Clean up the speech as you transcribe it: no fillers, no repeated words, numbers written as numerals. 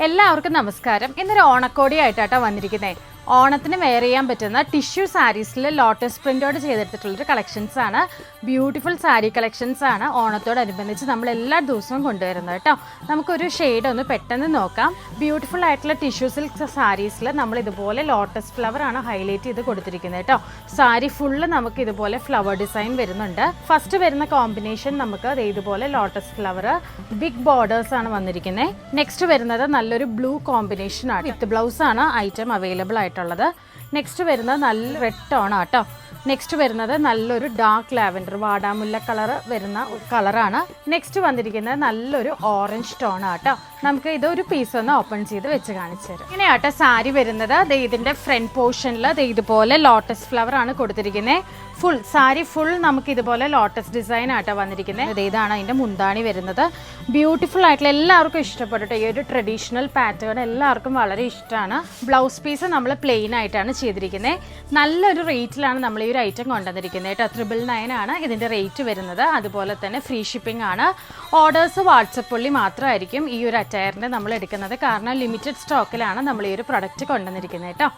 എല്ലാവർക്കും നമസ്കാരം. ഇന്നൊരു ഓണക്കോടിയായിട്ടാണ് വന്നിരിക്കുന്നത്. ഓണത്തിന് വെയർ ചെയ്യാൻ പറ്റുന്ന ടിഷ്യൂ സാരീസിൽ ലോട്ടസ് പ്രിന്റോട് ചെയ്തെടുത്തിട്ടുള്ളൊരു കളക്ഷൻസ് ആണ്. ബ്യൂട്ടിഫുൾ സാരി കളക്ഷൻസ് ആണ് ഓണത്തോടനുബന്ധിച്ച് നമ്മൾ എല്ലാ ദിവസവും കൊണ്ടുവരുന്നത് കേട്ടോ. നമുക്കൊരു ഷെയ്ഡ് ഒന്ന് പെട്ടെന്ന് നോക്കാം. ബ്യൂട്ടിഫുൾ ആയിട്ടുള്ള ടിഷ്യൂ സിൽക്ക് സാരീസിൽ നമ്മൾ ഇതുപോലെ ലോട്ടസ് ഫ്ലവർ ആണ് ഹൈലൈറ്റ് ചെയ്ത് കൊടുത്തിരിക്കുന്നത് കേട്ടോ. സാരി ഫുള്ള് നമുക്ക് ഇതുപോലെ ഫ്ലവർ ഡിസൈൻ വരുന്നുണ്ട്. ഫസ്റ്റ് വരുന്ന കോമ്പിനേഷൻ നമുക്ക് ഇതുപോലെ ലോട്ടസ് ഫ്ലവർ ബിഗ് ബോർഡേഴ്സ് ആണ് വന്നിരിക്കുന്നത്. നെക്സ്റ്റ് വരുന്നത് നല്ലൊരു ബ്ലൂ കോമ്പിനേഷൻ ആണ്. വിത്ത് ബ്ലൗസ് ആണ് ഐറ്റം അവൈലബിൾ ആയിട്ടുള്ളത്. നെക്സ്റ്റ് വരുന്നത് നല്ല റെഡ് ടോൺ ആട്ടോ. നെക്സ്റ്റ് വരുന്നത് നല്ലൊരു ഡാർക്ക് ലാവൻഡർ വാടാമുല്ല കളർ വരുന്ന കളറാണ്. നെക്സ്റ്റ് വന്നിരിക്കുന്നത് നല്ലൊരു ഓറഞ്ച് ടോൺ ആട്ടോ. നമുക്ക് ഇതൊരു പീസ് ഒന്ന് ഓപ്പൺ ചെയ്ത് വെച്ച് കാണിച്ചു തരാം. ഇങ്ങനെയാട്ടോ സാരി വരുന്നത്. ഇതിന്റെ ഫ്രണ്ട് പോർഷനിൽ ഇതുപോലെ ലോട്ടസ് ഫ്ലവർ ആണ് കൊടുത്തിരിക്കുന്നത്. ഫുൾ സാരി ഫുൾ നമുക്ക് ഇതുപോലെ ലോട്ടസ് ഡിസൈൻ ആട്ടോ വന്നിരിക്കുന്നത്. ഇതാണ് അതിന്റെ മുന്താണി വരുന്നത്. ബ്യൂട്ടിഫുൾ ആയിട്ടുള്ള എല്ലാവർക്കും ഇഷ്ടപ്പെട്ടിട്ട് ഈ ഒരു ട്രഡീഷണൽ പാറ്റേൺ എല്ലാവർക്കും വളരെ ഇഷ്ടമാണ്. ബ്ലൗസ് പീസ് നമ്മൾ പ്ലെയിൻ ആയിട്ടാണ് ചെയ്തിരിക്കുന്നത്. നല്ലൊരു റേറ്റിലാണ് നമ്മൾ ഈ ഒരു ഐറ്റം കൊണ്ടുവന്നിരിക്കുന്നത് കേട്ടോ. 999 ആണ് ഇതിന്റെ റേറ്റ് വരുന്നത്. അതുപോലെ തന്നെ ഫ്രീ ഷിപ്പിംഗ് ആണ്. ഓർഡേഴ്സ് വാട്സപ്പ് വഴി മാത്രമായിരിക്കും ഈ ഒരു അറ്റയറിന്റെ നമ്മൾ എടുക്കുന്നത്. കാരണം ലിമിറ്റഡ് സ്റ്റോക്കിലാണ് നമ്മൾ ഈ ഒരു പ്രൊഡക്റ്റ് കൊണ്ടുവന്നിരിക്കുന്നത് കേട്ടോ.